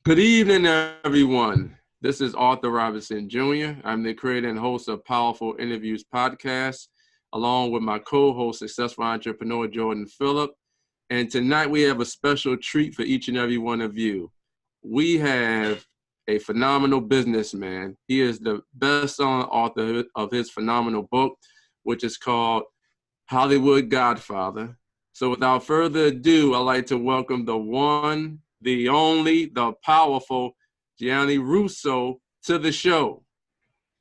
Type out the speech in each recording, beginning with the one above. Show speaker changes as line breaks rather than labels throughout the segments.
Good evening, everyone. This is Arthur Robinson Jr. I'm the creator and host of Powerful Interviews podcast, along with my co-host, successful entrepreneur Jordan Phillip. And tonight we have a special treat for each and every one of you. We have a phenomenal businessman. He is the best-selling author of his phenomenal book, which is called Hollywood Godfather. So without further ado, I'd like to welcome the one, the only, the powerful Gianni Russo to the show.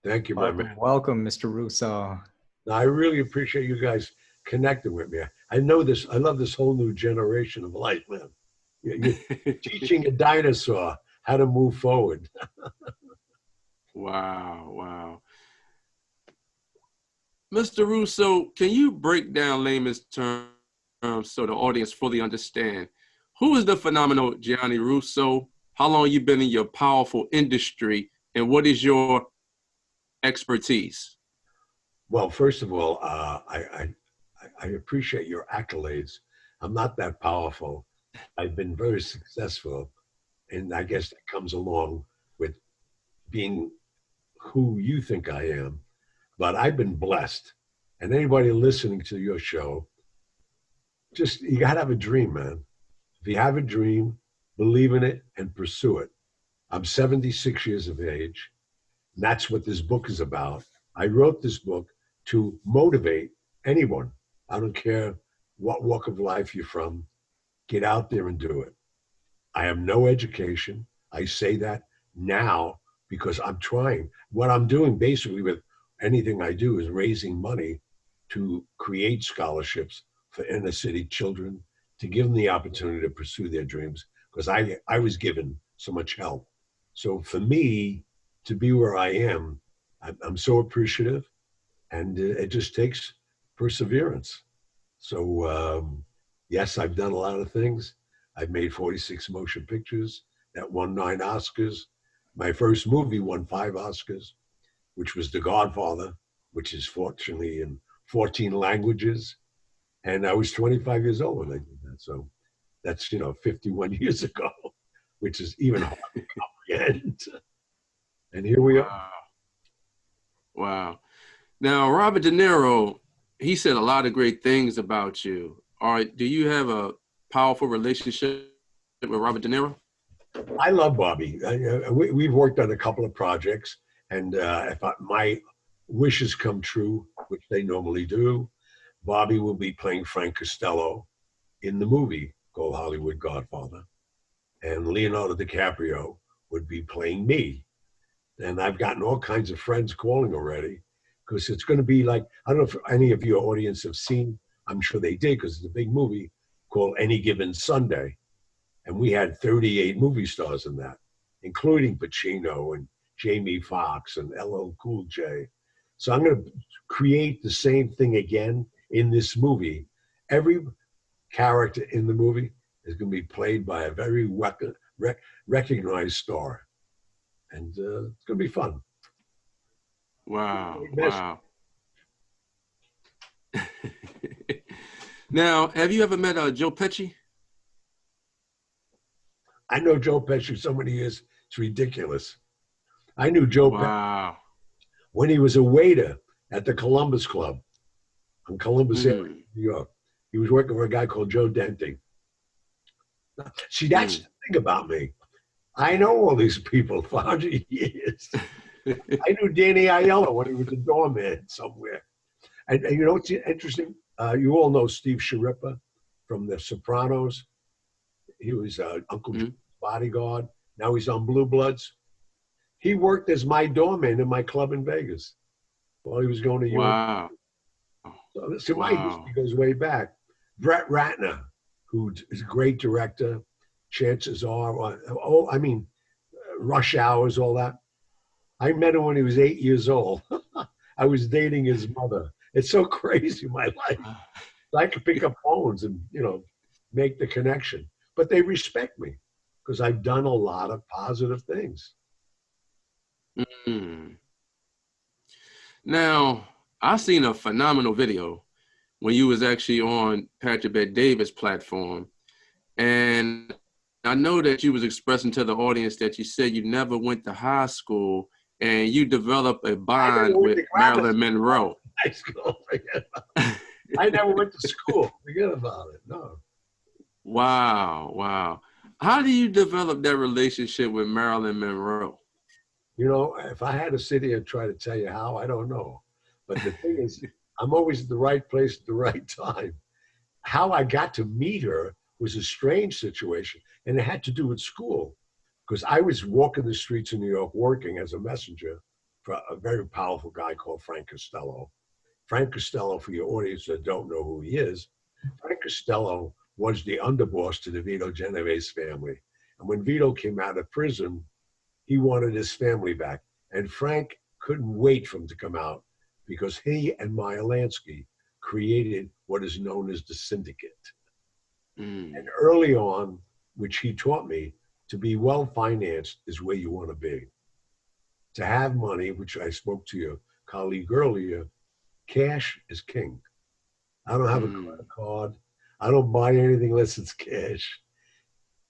Thank you, my man.
Welcome, Mr. Russo.
I really appreciate you guys connecting with me. I know this. I love this whole new generation of life, man. You're teaching a dinosaur how to move forward.
Wow. Mr. Russo, can you break down layman's terms so the audience fully understand? Who is the phenomenal Gianni Russo? How long you been in your powerful industry, and what is your expertise?
Well, first of all, I appreciate your accolades. I'm not that powerful. I've been very successful, and I guess that comes along with being who you think I am. But I've been blessed, and anybody listening to your show, just you gotta have a dream, man. If you have a dream, believe in it and pursue it. I'm 76 years of age, and that's what this book is about. I wrote this book to motivate anyone. I don't care what walk of life you're from. Get out there and do it. I have no education. I say that now because I'm trying. What I'm doing basically with anything I do is raising money to create scholarships for inner city children, to give them the opportunity to pursue their dreams, because I was given so much help. So for me to be where I am, I'm so appreciative, and it just takes perseverance. So yes, I've done a lot of things. I've made 46 motion pictures that won 9 Oscars. My first movie won 5 Oscars, which was The Godfather, which is fortunately in 14 languages. And I was 25 years old when I did that. So that's, 51 years ago, which is even hard to comprehend. And here we are.
Wow. Now, Robert De Niro, he said a lot of great things about you. All right, do you have a powerful relationship with Robert De Niro?
I love Bobby. We've worked on a couple of projects, and if my wishes come true, which they normally do, Bobby will be playing Frank Costello in the movie called Hollywood Godfather, and Leonardo DiCaprio would be playing me. And I've gotten all kinds of friends calling already, because it's going to be like, I don't know if any of your audience have seen, I'm sure they did, because it's a big movie called Any Given Sunday. And we had 38 movie stars in that, including Pacino and Jamie Foxx and LL Cool J. So I'm going to create the same thing again in this movie. Every character in the movie is going to be played by a very recognized star. And it's going to be fun.
Wow. Now, have you ever met Joe Pesci?
I know Joe Pesci so many years, it's ridiculous. I knew Joe Pesci when he was a waiter at the Columbus Club in Columbus area, New York. He was working for a guy called Joe Dante. See, that's the thing about me. I know all these people for 100 years. I knew Danny Aiello when he was a doorman somewhere. And you know what's interesting? You all know Steve Sharippa from The Sopranos. He was Uncle Joe's bodyguard. Now he's on Blue Bloods. He worked as my doorman in my club in Vegas while he was going to
Wow.
So my history goes way back. Brett Ratner, who is a great director, chances are, Rush Hours, all that. I met him when he was 8 years old. I was dating his mother. It's so crazy, my life. I could pick up phones and, make the connection. But they respect me because I've done a lot of positive things.
Now, I seen a phenomenal video when you was actually on Patrick Bet Davis' platform, and I know that you was expressing to the audience that you said you never went to high school and you developed a bond with Marilyn Monroe.
High school, forget about it. I never went to school. Forget about it. No.
Wow, wow. How do you develop that relationship with Marilyn Monroe?
You know, if I had to sit here and try to tell you how, I don't know. But the thing is, I'm always at the right place at the right time. How I got to meet her was a strange situation, and it had to do with school, because I was walking the streets of New York working as a messenger for a very powerful guy called Frank Costello. Frank Costello, for your audience that don't know who he is, Frank Costello was the underboss to the Vito Genovese family. And when Vito came out of prison, he wanted his family back. And Frank couldn't wait for him to come out because he and Meyer Lansky created what is known as the syndicate. And early on, which he taught me, to be well-financed is where you want to be. To have money, which I spoke to your colleague earlier, cash is king. I don't have a credit card. I don't buy anything unless it's cash.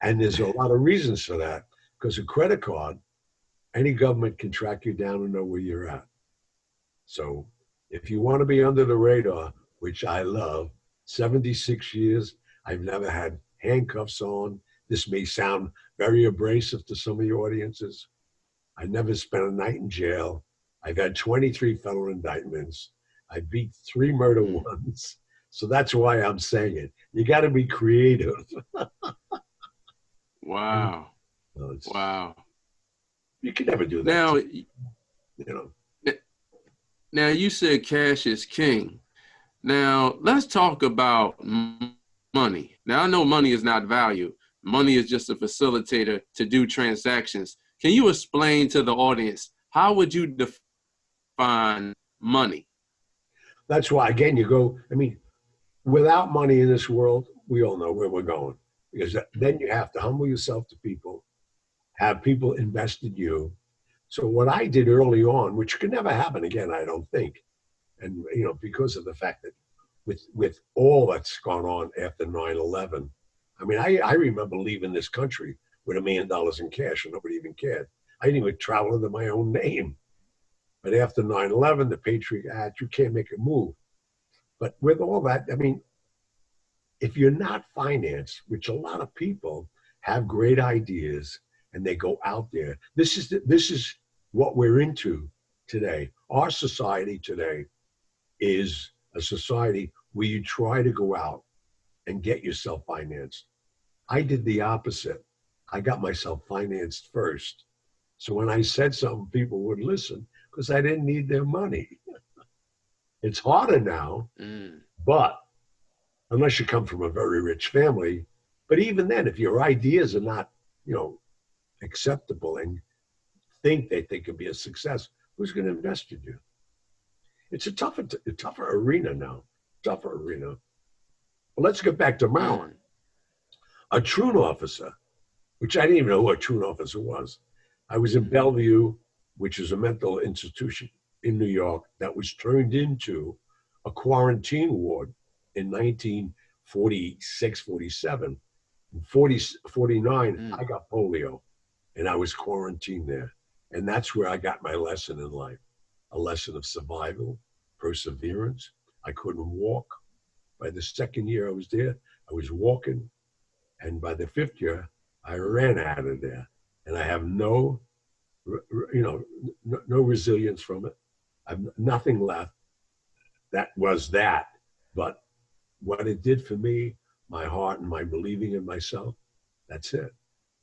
And there's a lot of reasons for that, because a credit card, any government can track you down and know where you're at. So if you want to be under the radar, which I love, 76 years, I've never had handcuffs on. This may sound very abrasive to some of your audiences. I never spent a night in jail. I've had 23 federal indictments. I beat 3 murder ones. So that's why I'm saying it. You got to be creative.
Wow. Wow.
You can never do that.
Now you said cash is king. Now let's talk about money. Now I know money is not value. Money is just a facilitator to do transactions. Can you explain to the audience, how would you define money?
That's why, again, you go, without money in this world, we all know where we're going. Because then you have to humble yourself to people, have people invest in you. So what I did early on, which could never happen again, I don't think, and because of the fact that with all that's gone on after 9/11, I remember leaving this country with $1 million in cash and nobody even cared. I didn't even travel under my own name. But after 9/11, the Patriot Act, you can't make a move. But with all that, if you're not financed, which a lot of people have great ideas and they go out there, this is what we're into today. Our society today is a society where you try to go out and get yourself financed. I did the opposite. I got myself financed first. So when I said something, people would listen because I didn't need their money. It's harder now, but unless you come from a very rich family, but even then, if your ideas are not, acceptable and think that they could be a success, who's going to invest in you? It's a tougher arena now, tougher arena. Well, let's get back to Maryland. A truant officer, which I didn't even know what a truant officer was. I was in Bellevue, which is a mental institution in New York that was turned into a quarantine ward in 1946, 47. In 49, I got polio and I was quarantined there. And that's where I got my lesson in life, a lesson of survival, perseverance. I couldn't walk. By the second year I was there, I was walking. And by the 5th year, I ran out of there. And I have no resilience from it. I've nothing left. That was that. But what it did for me, my heart and my believing in myself, that's it.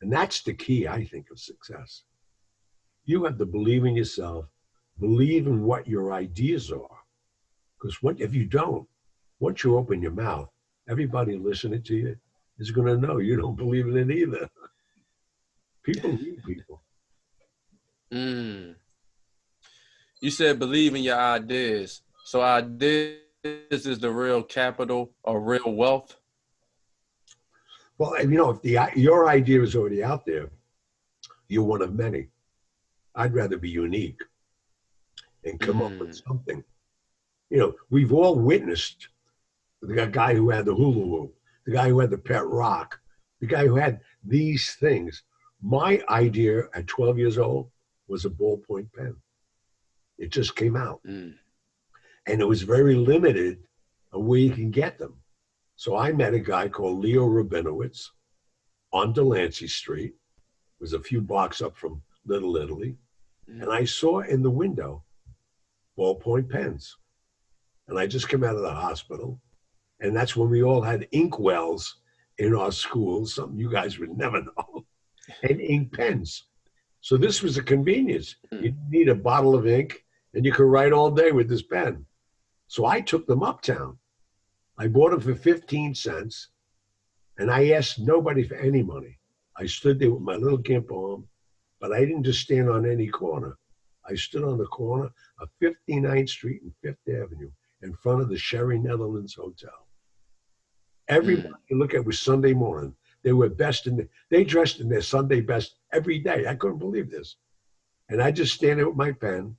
And that's the key, I think, of success. You have to believe in yourself, believe in what your ideas are. Because if you don't, once you open your mouth, everybody listening to you is going to know you don't believe in it either. People need people.
You said believe in your ideas. So ideas is the real capital or real wealth?
Well, if your idea is already out there, you're one of many. I'd rather be unique and come up with something. We've all witnessed the guy who had the hula hoop, the guy who had the pet rock, The guy who had these things. My idea at 12 years old was a ballpoint pen. It just came out.
Mm.
And it was very limited on where you can get them. So I met a guy called Leo Rabinowitz on Delancey Street. It was a few blocks up from Little Italy. And I saw in the window ballpoint pens. And I just came out of the hospital. And that's when we all had ink wells in our schools, something you guys would never know, and ink pens. So this was a convenience. You need a bottle of ink and you could write all day with this pen. So I took them uptown. I bought them for 15 cents and I asked nobody for any money. I stood there with my little gimp arm, but I didn't just stand on any corner. I stood on the corner of 59th Street and Fifth Avenue in front of the Sherry Netherlands Hotel. Everybody you look at was Sunday morning. They were they dressed in their Sunday best every day. I couldn't believe this. And I just stand there with my pen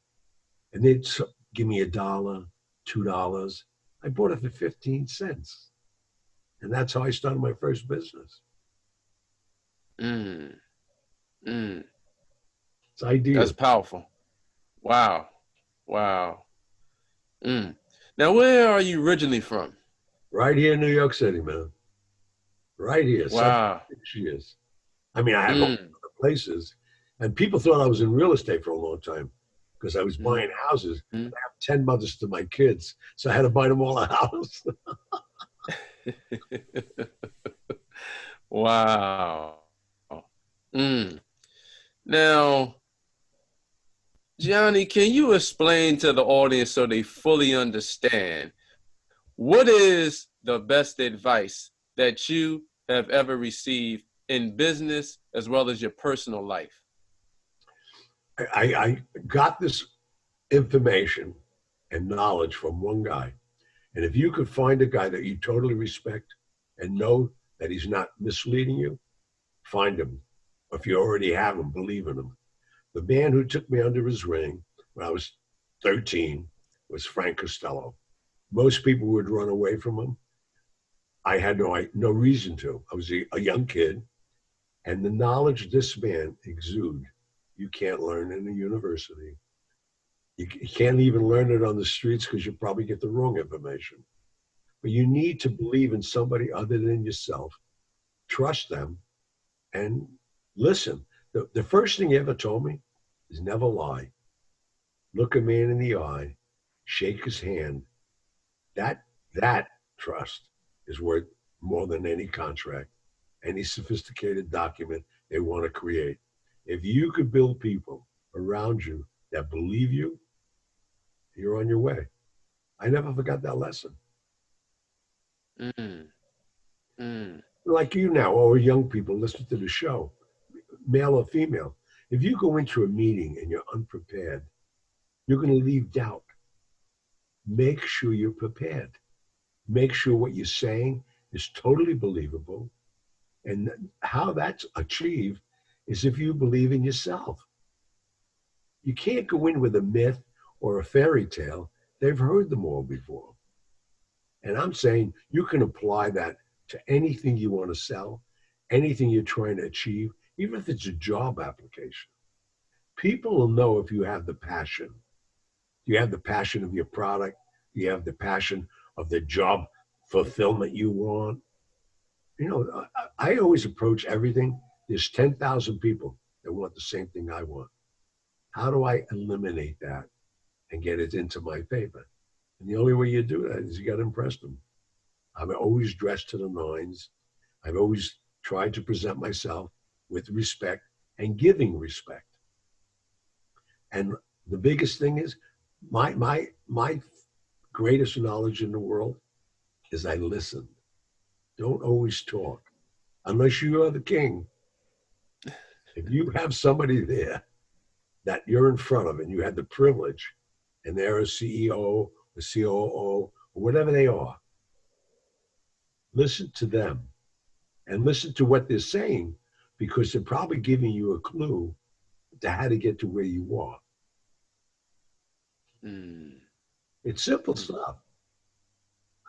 and they'd give me $1, $2. I bought it for 15 cents. And that's how I started my first business.
Mm. Mm.
It's ideal.
That's powerful. Wow. Wow. Mm. Now, where are you originally from?
Right here in New York City, man. Right here.
Wow.
76 years. I mean, I have other places. And people thought I was in real estate for a long time because I was buying houses. I have 10 mothers to my kids. So I had to buy them all a house.
Wow. Now, Gianni, can you explain to the audience so they fully understand what is the best advice that you have ever received in business as well as your personal life?
I got this information and knowledge from one guy. And if you could find a guy that you totally respect and know that he's not misleading you, find him. Or if you already have him, believe in him. The man who took me under his wing when I was 13 was Frank Costello. Most people would run away from him. I had no reason to. I was a young kid. And the knowledge this man exuded, you can't learn in a university. You can't even learn it on the streets because you probably get the wrong information. But you need to believe in somebody other than yourself, trust them, and listen. The first thing he ever told me is never lie. Look a man in the eye, shake his hand. That trust is worth more than any contract, any sophisticated document they want to create. If you could build people around you that believe you, you're on your way. I never forgot that lesson. Like you now, or young people listen to the show, male or female. If you go into a meeting and you're unprepared, you're going to leave doubt. Make sure you're prepared. Make sure what you're saying is totally believable. And how that's achieved is if you believe in yourself. You can't go in with a myth or a fairy tale. They've heard them all before. And I'm saying you can apply that to anything you want to sell, anything you're trying to achieve, even if it's a job application. People will know if you have the passion. You have the passion of your product. You have the passion of the job fulfillment you want. You know, I always approach everything. There's 10,000 people that want the same thing I want. How do I eliminate that and get it into my favor? And the only way you do that is you got to impress them. I'm always dressed to the nines. I've always tried to present myself with respect and giving respect. And the biggest thing is my greatest knowledge in the world is I listen. Don't always talk unless you are the king. If you have somebody there that you're in front of and you had the privilege and they're a CEO, a COO, or whatever they are, listen to them and listen to what they're saying because they're probably giving you a clue to how to get to where you are. It's simple stuff.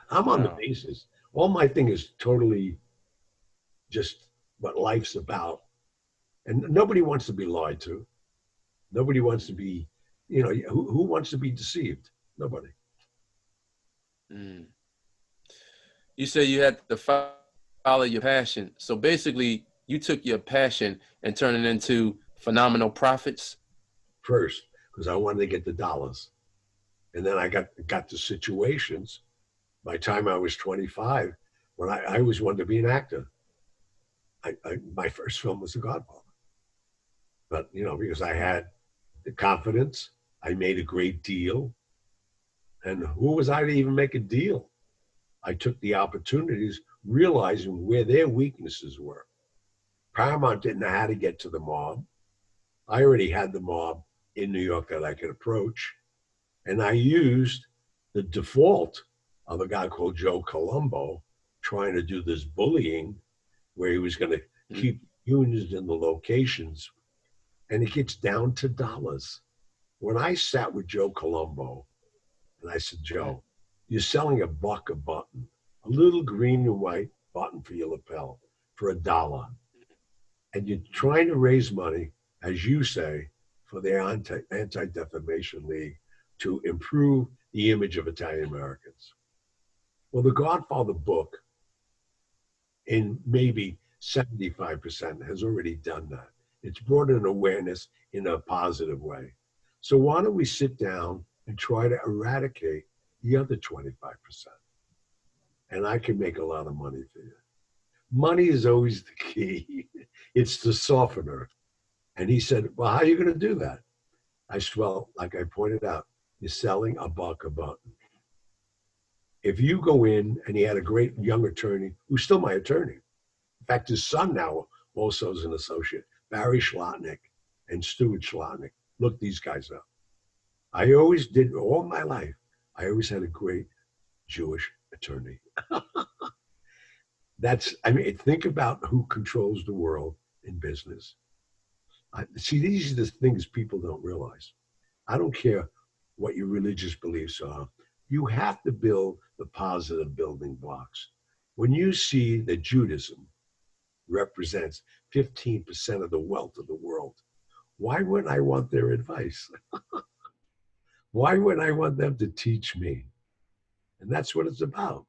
I'm on the basis. All my thing is totally just what life's about. And nobody wants to be lied to. Nobody wants to be, who wants to be deceived? Nobody.
Mm. You say you had to follow your passion. So basically, you took your passion and turned it into phenomenal profits.
First, because I wanted to get the dollars. And then I got the situations. By the time I was 25, when I always wanted to be an actor. My first film was The Godfather. But, because I had the confidence, I made a great deal. And who was I to even make a deal? I took the opportunities, realizing where their weaknesses were. Paramount didn't know how to get to the mob. I already had the mob in New York that I could approach. And I used the default of a guy called Joe Colombo trying to do this bullying where he was going to keep unions in the locations. And it gets down to dollars. When I sat with Joe Colombo and I said, Joe, you're selling $1 a button, a little green and white button for your lapel for $1. And you're trying to raise money, as you say, for the Anti-Defamation League to improve the image of Italian Americans. Well, the Godfather book, in maybe 75%, has already done that. It's brought an awareness in a positive way. So why don't we sit down and try to eradicate the other 25%? And I can make a lot of money for you. Money is always the key. It's the softener. And he said, well, how are you going to do that? I said, well, like I pointed out, you're selling $1 a button. If you go in, and he had a great young attorney, who's still my attorney. In fact, his son now also is an associate, Barry Schlotnick and Stuart Schlotnick. Look these guys up. I always did, all my life, I always had a great Jewish attorney. Think about who controls the world in business. See, these are the things people don't realize. I don't care what your religious beliefs are. You have to build the positive building blocks. When you see that Judaism represents 15% of the wealth of the world, why wouldn't I want their advice? Why wouldn't I want them to teach me? And that's what it's about.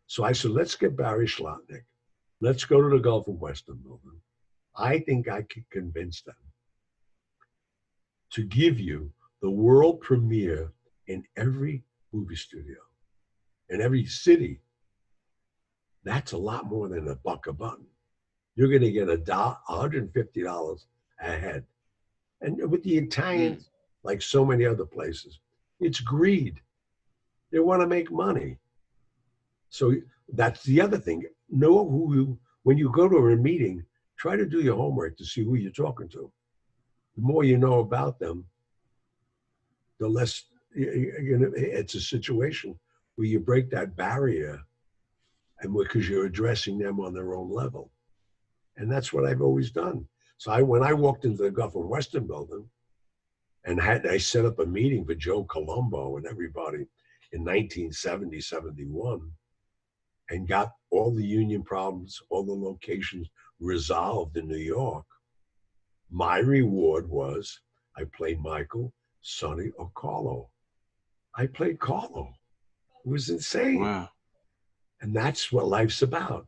So I said, let's get Barry Schlotnick. Let's go to the Gulf of Western building. I think I could convince them to give you the world premiere in every movie studio, in every city. That's a lot more than $1 a button. You're going to get $150 a head. And with the Italians, like so many other places, it's greed. They want to make money. So that's the other thing. Know when you go to a meeting, try to do your homework to see who you're talking to. The more you know about them, the less it's a situation where you break that barrier, and because you're addressing them on their own level. And that's what I've always done. So when I walked into the Gulf of Western building and I set up a meeting for Joe Colombo and everybody in 1970, 71, and got all the union problems, all the locations resolved in New York, my reward was I played Michael, Sonny, or Carlo. I played Carlo. It was insane.
Wow.
And that's what life's about.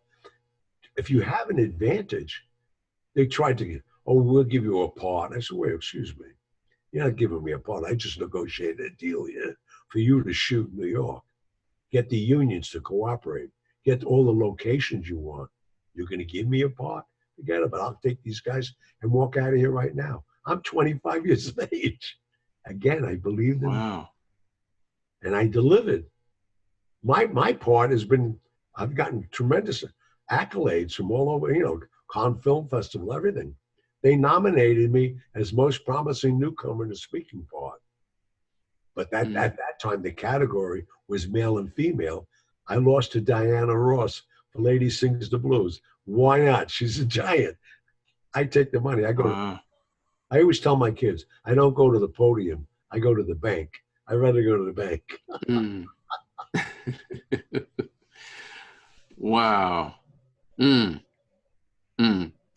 If you have an advantage, they tried to get, we'll give you a part. I said, wait, excuse me. You're not giving me a part. I just negotiated a deal here for you to shoot New York. Get the unions to cooperate. Get all the locations you want. You're going to give me a part? Forget it, but I'll take these guys and walk out of here right now. I'm 25 years of age. Again, I believed in it. And I delivered. My part has been, I've gotten tremendous accolades from all over, Cannes Film Festival, everything. They nominated me as most promising newcomer in a speaking part. But at that time, the category was male and female. I lost to Diana Ross for Lady Sings the Blues. Why not? She's a giant. I take the money. I I always tell my kids, I don't go to the podium. I go to the bank. I'd rather go to the bank.
Wow.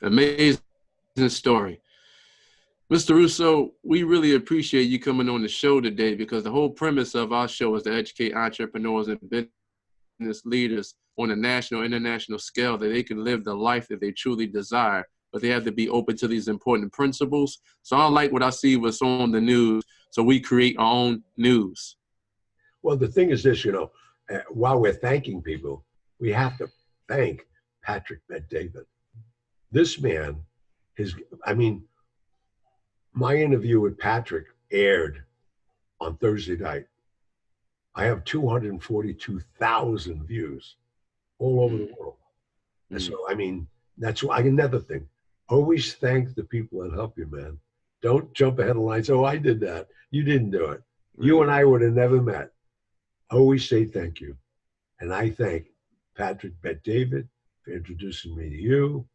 Amazing story. Mr. Russo, we really appreciate you coming on the show today because the whole premise of our show is to educate entrepreneurs and business leaders on a national, international scale that they can live the life that they truly desire, but they have to be open to these important principles. So I like what I see what's on the news, so we create our own news.
Well, the thing is this, while we're thanking people, we have to thank Patrick Bet-David. This man, my interview with Patrick aired on Thursday night. I have 242,000 views all over the world. And so, that's why another thing. Always thank the people that help you, man. Don't jump ahead of lines. Oh, I did that. You didn't do it. You and I would have never met. Always say thank you. And I thank Patrick Bet-David for introducing me to you,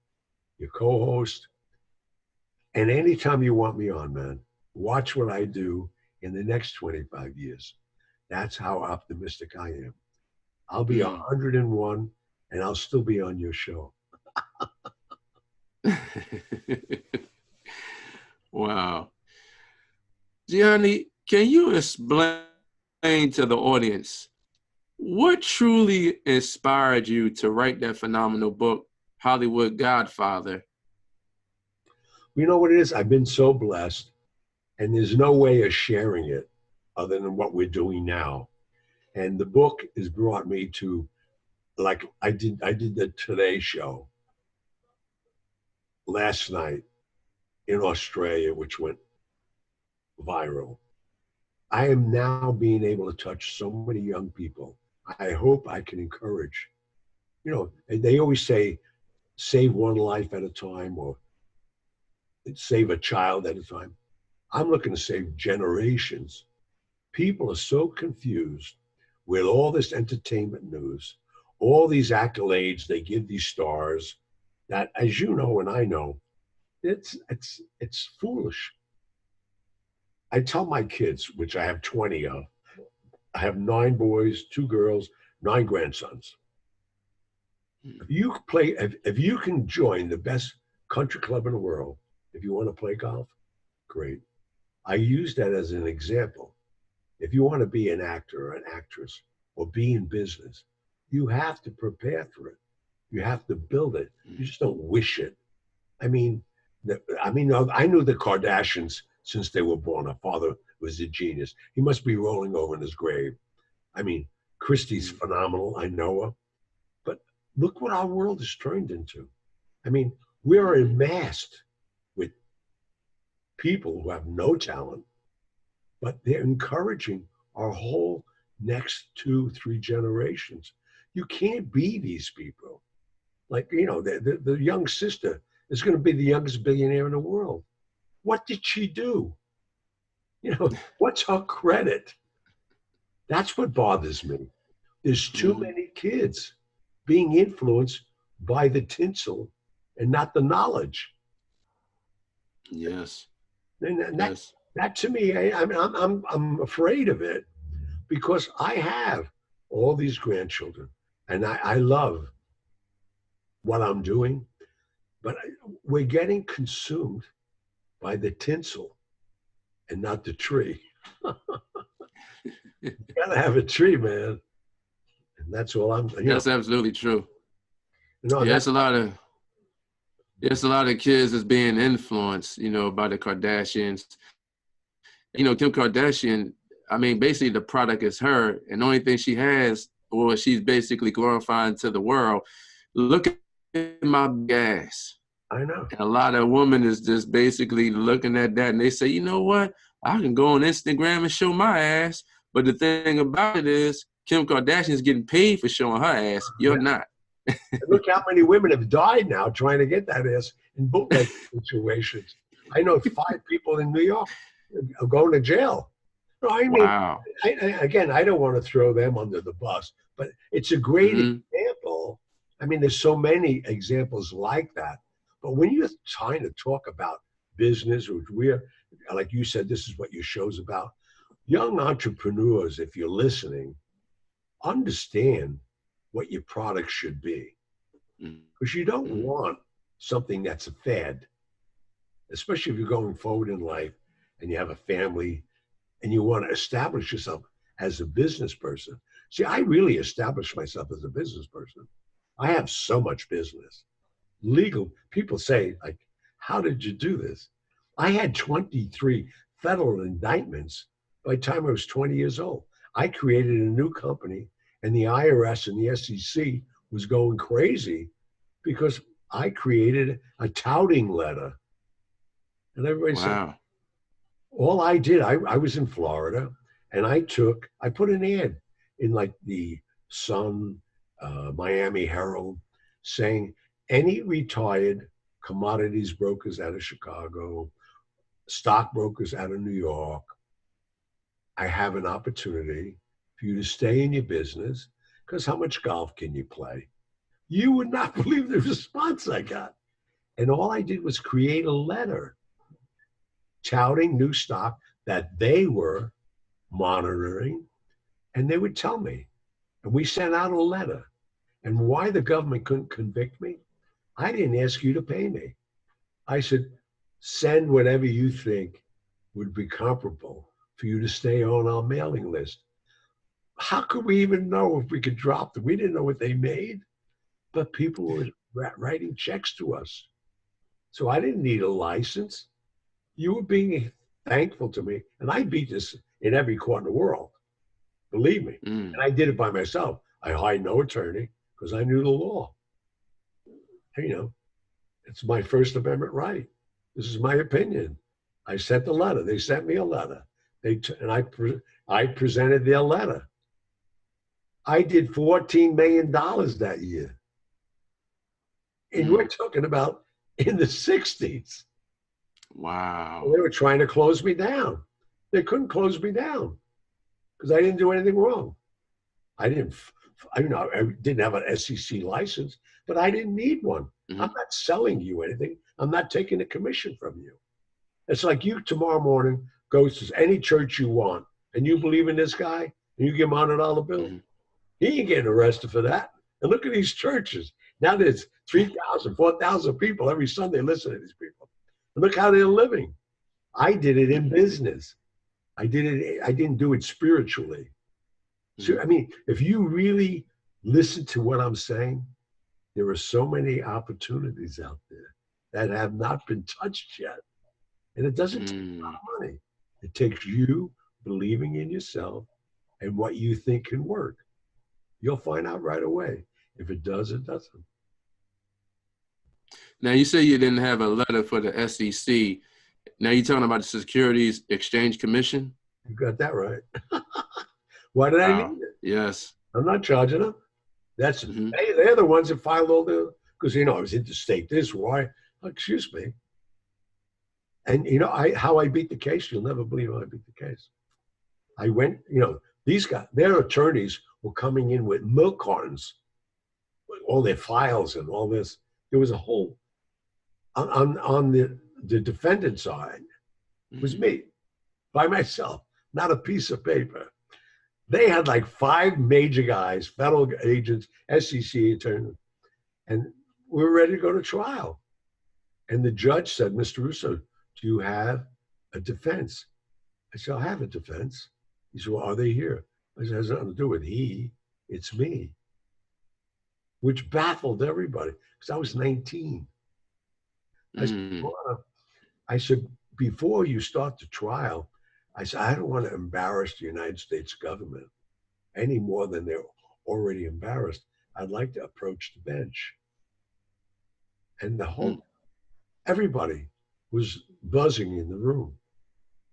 your co-host. And anytime you want me on, man, watch what I do in the next 25 years. That's how optimistic I am. I'll be 101 and I'll still be on your show.
Wow. Gianni, can you explain to the audience what truly inspired you to write that phenomenal book, Hollywood Godfather?
You know what it is? I've been so blessed, and there's no way of sharing it other than what we're doing now. And the book has brought me to, like I did the Today Show last night in Australia, which went viral. I am now being able to touch so many young people. I hope I can encourage. They always say, save one life at a time or save a child at a time. I'm looking to save generations. People are so confused with all this entertainment news, all these accolades they give these stars that, as you know and I know, it's foolish. I tell my kids, which I have 20 of, I have 9 boys, 2 girls, 9 grandsons. If you can join the best country club in the world, if you want to play golf, great. I use that as an example. If you want to be an actor or an actress or be in business, you have to prepare for it. You have to build it. You just don't wish it. I knew the Kardashians since they were born. Our father was a genius. He must be rolling over in his grave. Christy's phenomenal. I know her. But look what our world has turned into. We're enmasked with people who have no talent, but they're encouraging our whole next 2-3 generations. You can't be these people. The young sister is going to be the youngest billionaire in the world. What did she do? What's her credit? That's what bothers me. There's too many kids being influenced by the tinsel and not the knowledge.
Yes.
And that to me, I'm afraid of it because I have all these grandchildren and I love what I'm doing, but we're getting consumed by the tinsel and not the tree. You gotta have a tree, man. And that's all
That's absolutely true.
That's
a lot of kids that's being influenced, by the Kardashians. Kim Kardashian, basically the product is her, and the only thing she has, or she's basically glorifying to the world, look at my gas.
I know.
And a lot of women is just basically looking at that and they say, you know what? I can go on Instagram and show my ass. But the thing about it is Kim Kardashian is getting paid for showing her ass. You're not.
Look how many women have died now trying to get that ass in bootleg situations. I know 5 people in New York are going to jail.
Wow.
I don't want to throw them under the bus, but it's a great example. There's so many examples like that. But when you're trying to talk about business, which we're, like you said, this is what your show's about. Young entrepreneurs, if you're listening, understand what your product should be. Because you don't want something that's a fad, especially if you're going forward in life and you have a family and you want to establish yourself as a business person. See, I really established myself as a business person. I have so much business. Legal people say, like, how did you do this? I had 23 federal indictments by the time I was 20 years old. I created a new company, and the IRS and the SEC was going crazy because I created a touting letter. And everybody said,
Wow.
all I did, I was in Florida, and I put an ad in like the Sun, Miami Herald, saying any retired commodities brokers out of Chicago, stockbrokers out of New York, I have an opportunity for you to stay in your business, because how much golf can you play? You would not believe the response I got. And all I did was create a letter touting new stock that they were monitoring, and they would tell me. And we sent out a letter. And why the government couldn't convict me? I didn't ask you to pay me. I said, send whatever you think would be comparable for you to stay on our mailing list. How could we even know if we could drop them? We didn't know what they made, but people were writing checks to us. So I didn't need a license. You were being thankful to me. And I beat this in every court in the world. Believe me.
Mm.
And I did it by myself. I hired no attorney because I knew the law. And, it's my First Amendment right. This is my opinion. I sent the letter. They sent me a letter. I presented their letter. I did $14 million that year. And we're talking about in the 60s.
Wow.
They were trying to close me down. They couldn't close me down because I didn't do anything wrong. I didn't have an SEC license, but I didn't need one. Mm-hmm. I'm not selling you anything. I'm not taking a commission from you. It's like you tomorrow morning go to any church you want, and you believe in this guy, and you give him $100 bill. Mm-hmm. He ain't getting arrested for that. And look at these churches. Now there's 3,000, 4,000 people every Sunday listen to these people. And look how they're living. I did it in business. I didn't do it spiritually. So, I mean, if you really listen to what I'm saying, there are so many opportunities out there that have not been touched yet. And it doesn't take a lot of money. It takes you believing in yourself and what you think can work. You'll find out right away. If it does, it doesn't.
Now, you say you didn't have a letter for the SEC. Now you're talking about the Securities Exchange Commission?
You got that right. Why did I need it?
Yes.
I'm not charging them. That's they're the ones that filed all the, because I was interstate this, why? Excuse me. And how I beat the case, you'll never believe how I beat the case. I went, these guys, their attorneys were coming in with milk cartons, with all their files and all this. There was a whole, on the defendant side, was me, by myself, not a piece of paper. They had like 5 major guys, federal agents, SEC attorneys, and we were ready to go to trial. And the judge said, Mr. Russo, do you have a defense? I said, I have a defense. He said, well, are they here? I said, it has nothing to do with he, it's me. Which baffled everybody, because I was 19. I said, before you start the trial, I said, I don't want to embarrass the United States government any more than they're already embarrassed. I'd like to approach the bench. And everybody was buzzing in the room.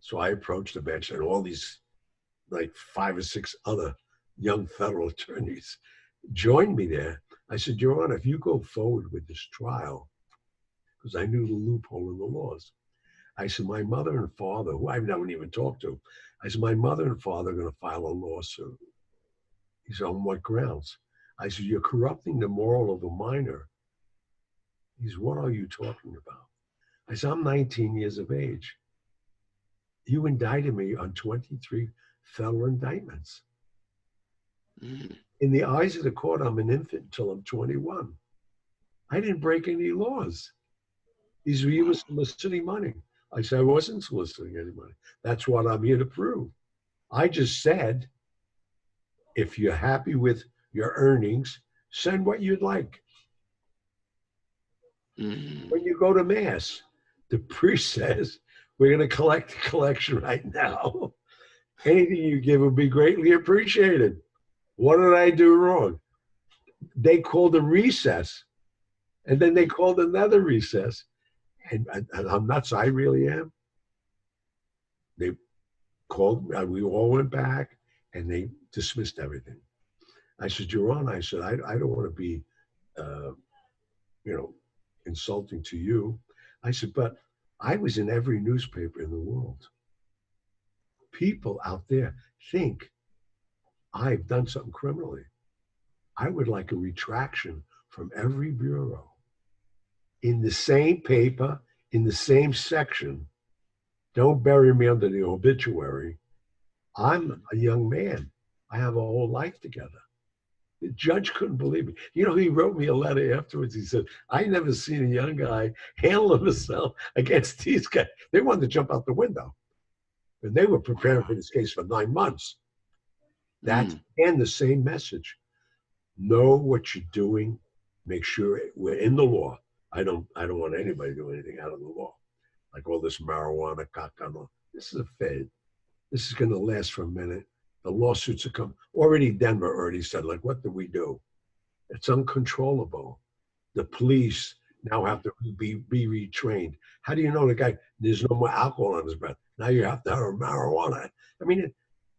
So I approached the bench, and all these like 5 or 6 other young federal attorneys joined me there. I said, Your Honor, if you go forward with this trial, because I knew the loophole in the laws, I said, my mother and father, who I've never even talked to, I said, my mother and father are going to file a lawsuit. He said, on what grounds? I said, you're corrupting the moral of a minor. He said, what are you talking about? I said, I'm 19 years of age. You indicted me on 23 federal indictments. In the eyes of the court, I'm an infant until I'm 21. I didn't break any laws. He was soliciting money. I said, I wasn't soliciting any money. That's what I'm here to prove. I just said, if you're happy with your earnings, send what you'd like. When you go to mass, the priest says, we're going to collect the collection right now. Anything you give will be greatly appreciated. What did I do wrong? They called a recess, and then they called another recess. And I'm nuts, I really am. They called, we all went back, and they dismissed everything. I said, Your Honor, I said, I don't want to be, insulting to you. I said, but I was in every newspaper in the world. People out there think I've done something criminally. I would like a retraction from every bureau in the same paper, in the same section. Don't bury me under the obituary. I'm a young man. I have a whole life together. The judge couldn't believe me. He wrote me a letter afterwards. He said, I never seen a young guy handle himself against these guys. They wanted to jump out the window. And they were preparing for this case for 9 months. That's and the same message. Know what you're doing. Make sure we're in the law. I don't want anybody to do anything out of the law. Like all this marijuana, caca. This is a fad. This is going to last for a minute. The lawsuits are coming. Denver already said, like, what do we do? It's uncontrollable. The police now have to be retrained. How do you know the guy, there's no more alcohol on his breath? Now you have to have marijuana. I mean,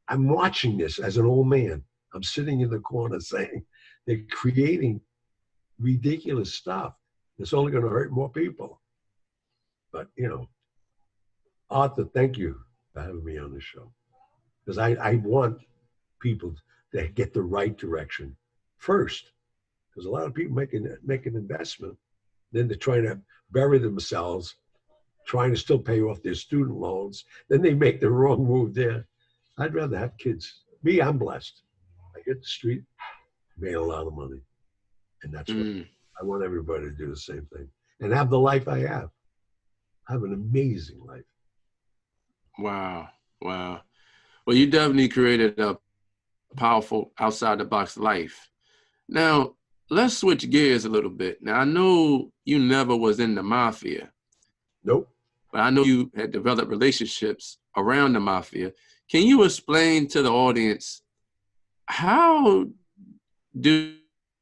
I'm watching this as an old man. I'm sitting in the corner saying they're creating ridiculous stuff. It's only going to hurt more people. But, Arthur, thank you for having me on the show. Because I want people to get the right direction first. Because a lot of people make an investment, then they're trying to bury themselves, trying to still pay off their student loans. Then they make the wrong move there. I'd rather have kids. Me, I'm blessed. I hit the street, made a lot of money. And that's what I want everybody to do, the same thing. And have the life I have. I have an amazing life.
Wow. Well, you definitely created a powerful outside the box life. Now, let's switch gears a little bit. Now, I know you never was in the mafia.
Nope.
But I know you had developed relationships around the mafia. Can you explain to the audience, how do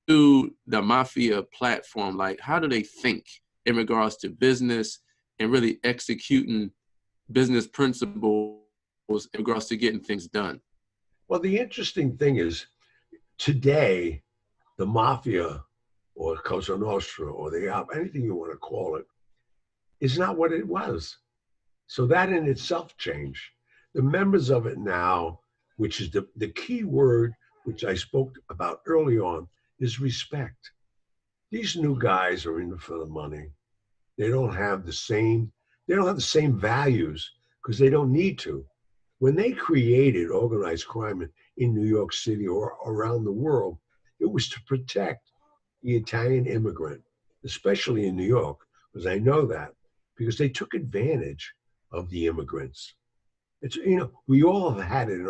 the mafia platform, like, how do they think in regards to business and really executing business principles in regards to getting things done?
Well, the interesting thing is, today, the mafia or Cosa Nostra or the anything you want to call it, is not what it was. So that in itself changed. The members of it now, which is the key word which I spoke about early on, is respect. These new guys are in it for the money. They don't have the same values because they don't need to. When they created organized crime in New York City or around the world, it was to protect the Italian immigrant, especially in New York, because I know that, because they took advantage of the immigrants. It's, we all have had it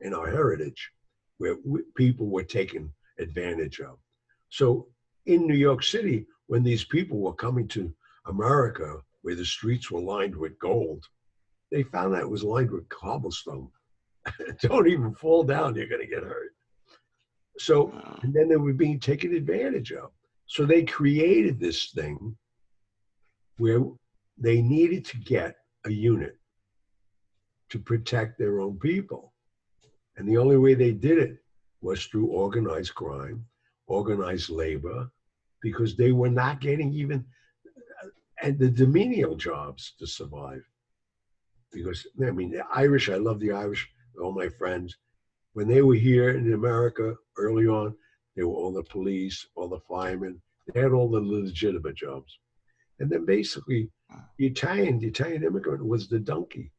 in our heritage where people were taken advantage of. So in New York City, when these people were coming to America, where the streets were lined with gold, they found that it was lined with cobblestone. Don't even fall down, you're going to get hurt. So, and then they were being taken advantage of. So they created this thing where they needed to get a unit to protect their own people. And the only way they did it was through organized crime, organized labor, because they were not getting even the menial jobs to survive. Because, I mean, the Irish, I love the Irish, all my friends. When they were here in America early on, they were all the police, all the firemen. They had all the legitimate jobs. And then basically, the Italian immigrant was the donkey.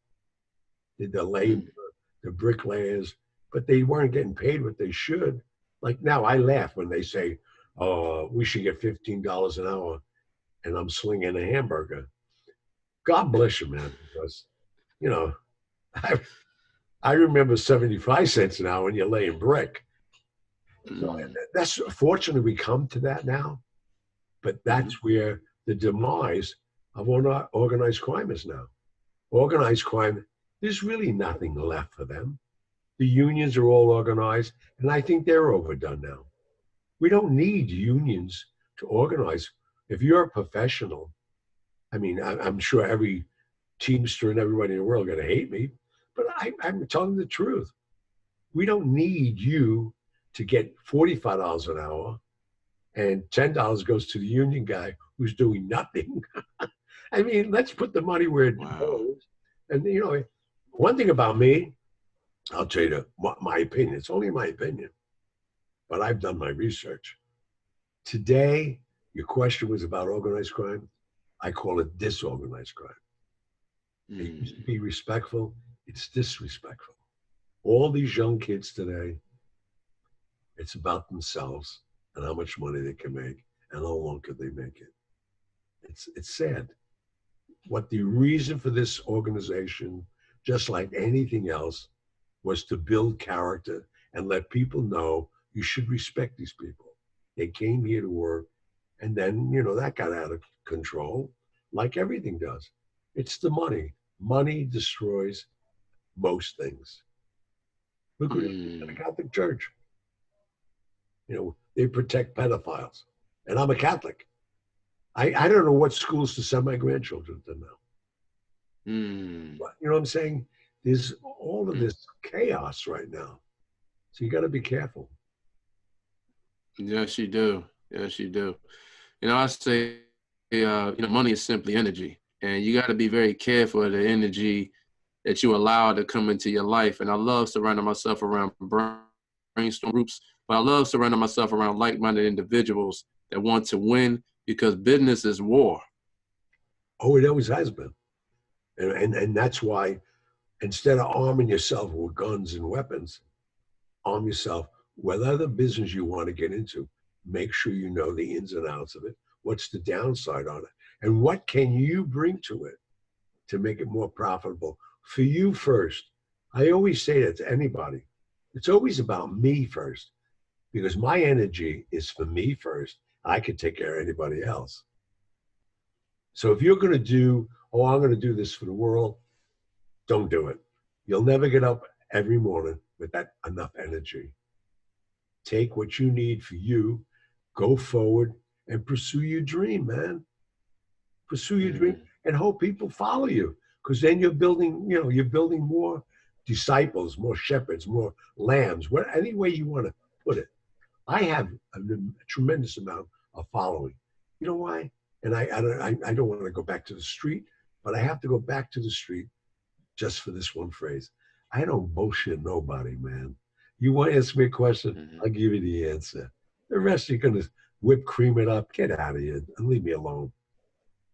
The labor, the bricklayers, but they weren't getting paid what they should. Like now, I laugh when they say we should get $15 an hour, and I'm slinging a hamburger. God bless you, man. Because, you know, I, I remember 75 cents an hour and you're laying brick. So that's fortunately we come to that now, but that's where the demise of organized crime is now. Organized crime, there's really nothing left for them. The unions are all organized, and I think they're overdone now. We don't need unions to organize. If you're a professional, I mean, I'm sure every Teamster and everybody in the world are going to hate me, but I'm telling the truth. We don't need you to get $45 an hour and $10 goes to the union guy who's doing nothing. I mean, let's put the money where it goes. And, you know, one thing about me, I'll tell you my opinion. It's only my opinion, but I've done my research. Today, your question was about organized crime. I call it disorganized crime. It used to be respectful. It's disrespectful. All these young kids today, it's about themselves and how much money they can make and how long could they make it. It's sad. What the reason for this organization, just like anything else, was to build character and let people know you should respect these people. They came here to work, and then, you know, that got out of control, like everything does. It's the money. Money destroys most things. Look at the Catholic Church. You know, they protect pedophiles. And I'm a Catholic. I don't know what schools to send my grandchildren to now. But, you know what I'm saying? There's all of this chaos right now. So you got to be careful.
Yes, you do. Yes, you do. You know, I say, you know, money is simply energy. And you got to be very careful of the energy that you allow to come into your life. And I love surrounding myself around brainstorm groups, but I love surrounding myself around like-minded individuals that want to win, because business is war.
Oh, it always has been. And that's why instead of arming yourself with guns and weapons, arm yourself with other business you want to get into. Make sure you know the ins and outs of it. What's the downside on it? And what can you bring to it to make it more profitable for you first? I always say that to anybody. It's always about me first, because my energy is for me first. I can take care of anybody else. So if you're going to do, oh, I'm going to do this for the world, don't do it. You'll never get up every morning with that enough energy. Take what you need for you, go forward and pursue your dream, man. Pursue your dream and hope people follow you, because then you're building, you know, you're building more disciples, more shepherds, more lambs, any way you want to put it. I have a tremendous amount of following. You know why? And I don't want to go back to the street, but I have to go back to the street just for this one phrase. I don't bullshit nobody, man. You want to ask me a question, I'll give you the answer. The rest you're going to whip cream it up. Get out of here and leave me alone.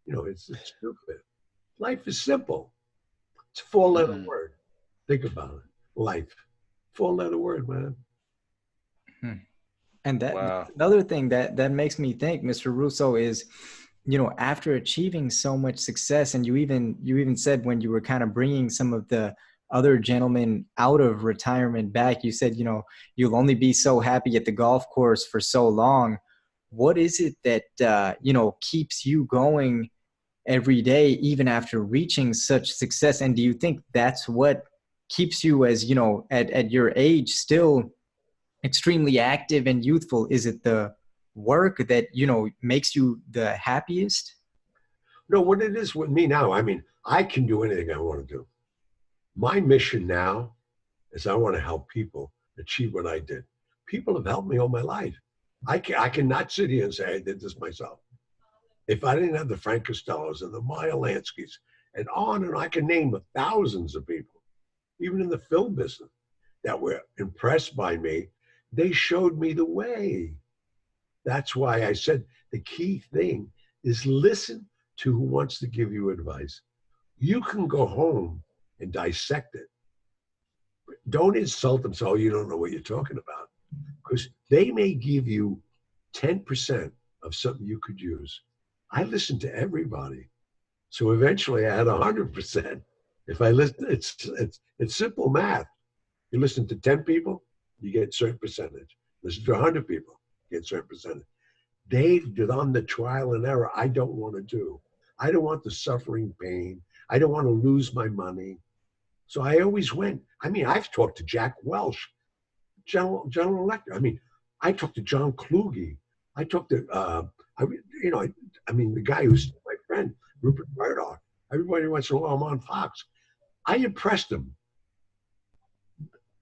You know, it's stupid. Life is simple. It's a four-letter word. Think about it. Life. Four-letter word, man.
And that another thing that makes me think, Mr. Russo, is, you know, after achieving so much success, and you even said when you were kind of bringing some of the other gentlemen out of retirement back, you said, you know, you'll only be so happy at the golf course for so long. What is it that, you know, keeps you going every day, even after reaching such success? And do you think that's what keeps you, as, you know, at your age, still extremely active and youthful? Is it the work that, you know, makes you the happiest?
No, what it is with me now, I mean, I can do anything I want to do. My mission now is I want to help people achieve what I did. People have helped me all my life. I cannot sit here and say I did this myself. If I didn't have the Frank Costellos and the Maya Lansky's and on, and I can name thousands of people, even in the film business, that were impressed by me, they showed me the way. That's why I said the key thing is listen to who wants to give you advice. You can go home and dissect it. Don't insult them, so you don't know what you're talking about, because they may give you 10% of something you could use. I listened to everybody. So eventually I had 100%. If I listen, it's simple math. You listen to 10 people, you get a certain percentage. Listen to 100 people, you get a certain percentage. They did on the trial and error I don't want to do. I don't want the suffering pain. I don't want to lose my money. So I always went. I mean, I've talked to Jack Welch, General Electric. I mean, I talked to John Kluge. I talked to, I mean, the guy who's my friend, Rupert Murdoch. Everybody wants to know I'm on Fox. I impressed him.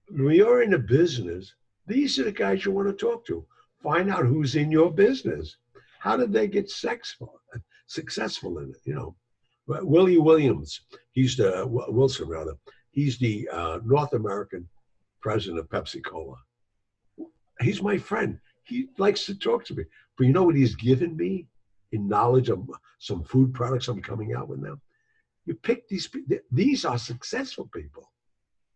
When you're in a business, these are the guys you want to talk to. Find out who's in your business. How did they get successful in it? You know, Willie Williams, he's the Wilson rather. He's the North American president of Pepsi Cola. He's my friend. He likes to talk to me. But you know what he's given me in knowledge of some food products I'm coming out with now? You pick these are successful people.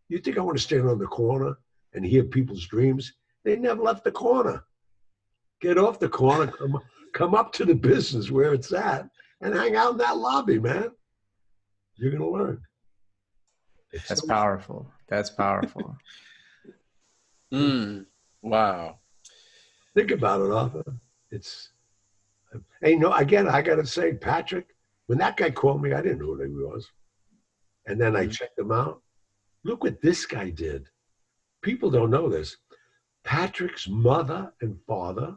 You think I want to stand on the corner and hear people's dreams? They never left the corner. Get off the corner, come up to the business where it's at, and hang out in that lobby, man. You're going to learn.
That's powerful. That's powerful.
Wow.
Think about it, Arthur. Again, I got to say, Patrick, when that guy called me, I didn't know who he was. And then I checked him out. Look what this guy did. People don't know this. Patrick's mother and father,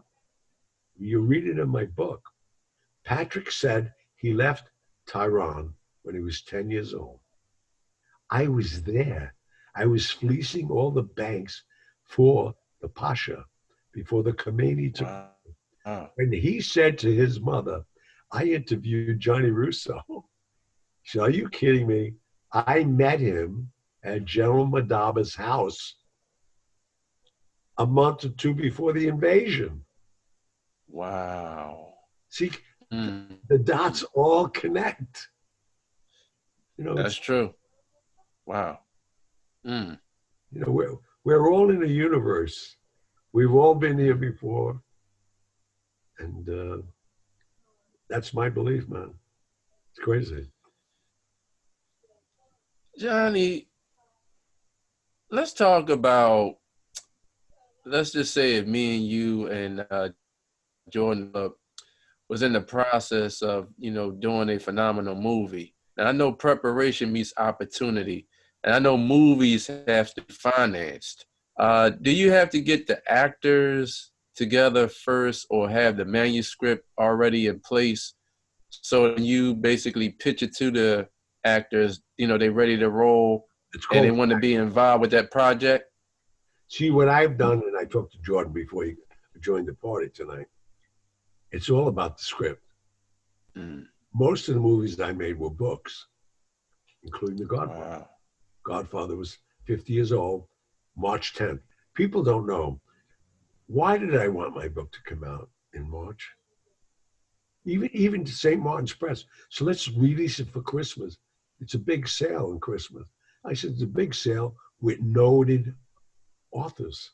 you read it in my book. Patrick said he left Tehran when he was 10 years old. I was there. I was fleecing all the banks for the Pasha before the Khomeini took.
Wow.
And he said to his mother, I interviewed Gianni Russo. She said, are you kidding me? I met him at General Madaba's house a month or two before the invasion.
Wow.
See, the dots all connect. You know,
that's true. Wow.
You know, we're all in a universe. We've all been here before. And that's my belief, man. It's crazy.
Gianni, let's talk about, let's just say if me and you and Jordan was in the process of, doing a phenomenal movie. And I know preparation meets opportunity. And I know movies have to be financed. Do you have to get the actors together first or have the manuscript already in place so you basically pitch it to the actors, they're ready to roll and they want to be involved with that project?
See, what I've done, and I talked to Jordan before he joined the party tonight, it's all about the script. Most of the movies that I made were books, including The Godfather.
Wow.
Godfather was 50 years old, March 10th. People don't know. Why did I want my book to come out in March? Even to St. Martin's Press. So let's release it for Christmas. It's a big sale in Christmas. I said, it's a big sale with noted authors.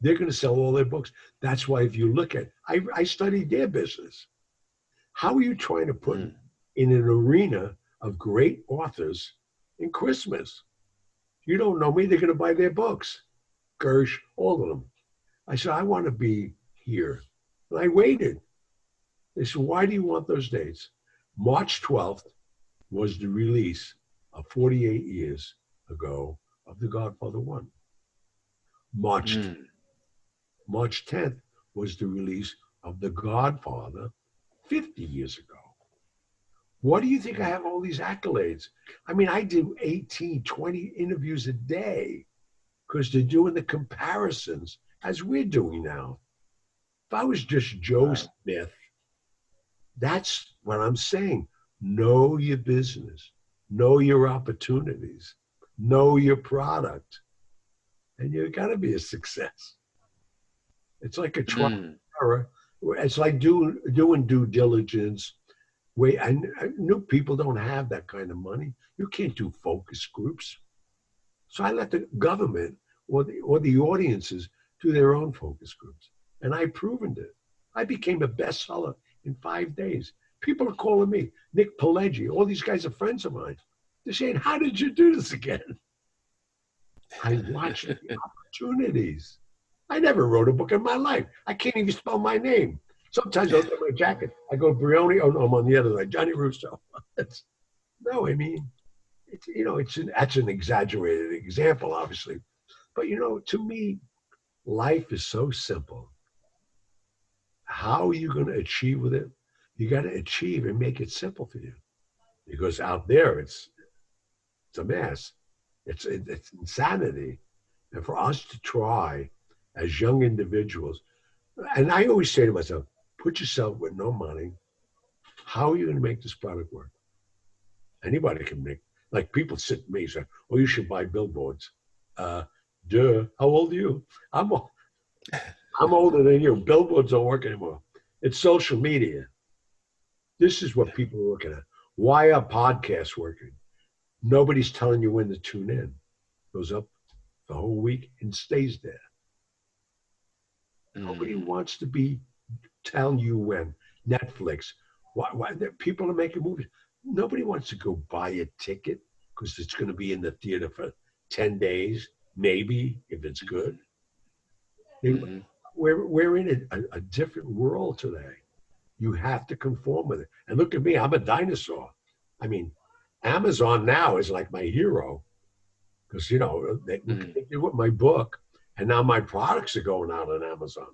They're going to sell all their books. That's why if you look at, I studied their business. How are you trying to put in an arena of great authors in Christmas? You don't know me, they're going to buy their books. Gersh, all of them. I said, I want to be here. And I waited. They said, why do you want those dates? March 12th was the release of 48 years ago of The Godfather 1. March 10th was the release of The Godfather 50 years ago. Why do you think I have all these accolades? I mean, I do 18, 20 interviews a day because they're doing the comparisons as we're doing now. If I was just Joe Smith, that's what I'm saying. Know your business, know your opportunities, know your product, and you've got to be a success. It's like a trial and error. It's like doing due diligence. I know people don't have that kind of money. You can't do focus groups. So I let the government or the audiences do their own focus groups. And I've proven it. I became a bestseller in 5 days. People are calling me, Nick Pileggi, all these guys are friends of mine. They're saying, how did you do this again? I watched the opportunities. I never wrote a book in my life. I can't even spell my name. Sometimes I look at my jacket. I go, Brioni. Oh, no, I'm on the other side. Gianni Russo. No, I mean, that's an exaggerated example, obviously. But, to me, life is so simple. How are you going to achieve with it? You got to achieve and make it simple for you. Because out there, it's a mess. It's insanity. And for us to try as young individuals, and I always say to myself, put yourself with no money. How are you going to make this product work? Anybody can make, like people sit to me and say, oh, you should buy billboards. Duh. How old are you? I'm older than you. Billboards don't work anymore. It's social media. This is what people are looking at. Why are podcasts working? Nobody's telling you when to tune in. Goes up the whole week and stays there. Nobody wants to be telling you when. Netflix. Why people are making movies. Nobody wants to go buy a ticket because it's going to be in the theater for 10 days, maybe, if it's good. We're in a different world today. You have to conform with it. And look at me, I'm a dinosaur. I mean, Amazon now is like my hero because, they do with my book, and now my products are going out on Amazon.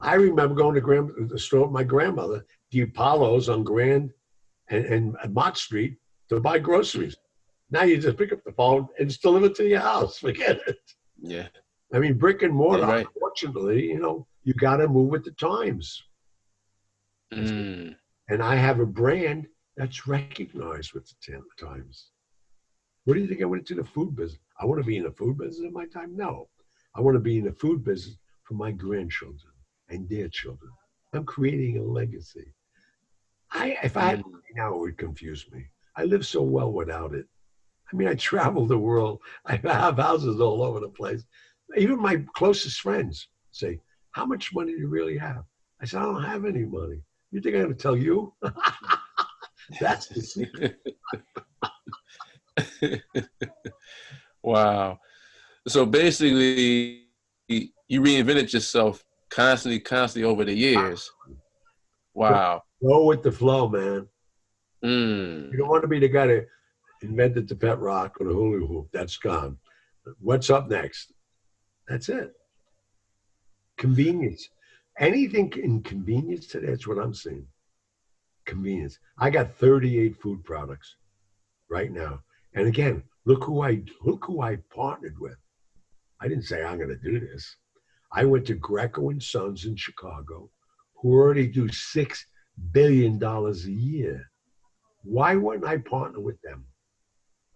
I remember going to the store with my grandmother, the Apollo's on Grand and Mott Street, to buy groceries. Now you just pick up the phone and it's delivered to your house. Forget it.
Yeah.
I mean, brick and mortar,
right.
Unfortunately, you got to move with the times. And I have a brand that's recognized with the times. What do you think I went into the food business? I want to be in the food business in my time? No. I want to be in the food business for my grandchildren and their children. I'm creating a legacy. If I had money now, it would confuse me. I live so well without it. I mean, I travel the world. I have houses all over the place. Even my closest friends say, how much money do you really have? I said, I don't have any money. You think I'm going to tell you? That's the secret.
Wow. So basically, you reinvented yourself constantly over the years. Wow.
Go with the flow, man. You don't want to be the guy that invented the pet rock or the hula hoop. That's gone. What's up next? That's it. Convenience. Anything in convenience today, that's what I'm seeing. Convenience. I got 38 food products right now. And again, look who I partnered with. I didn't say I'm going to do this. I went to Greco and Sons in Chicago, who already do $6 billion a year. Why wouldn't I partner with them?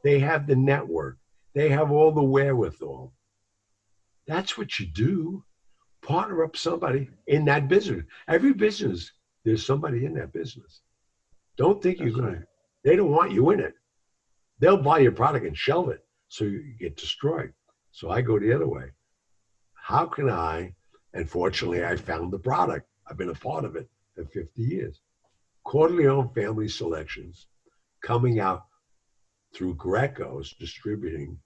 They have the network. They have all the wherewithal. That's what you do. Partner up somebody in that business. Every business, there's somebody in that business. Don't think you're going to, they don't want you in it. They'll buy your product and shelve it so you get destroyed. So I go the other way. How can I, and fortunately I found the product. I've been a part of it for 50 years. Quarterly owned family selections coming out through Greco's distributing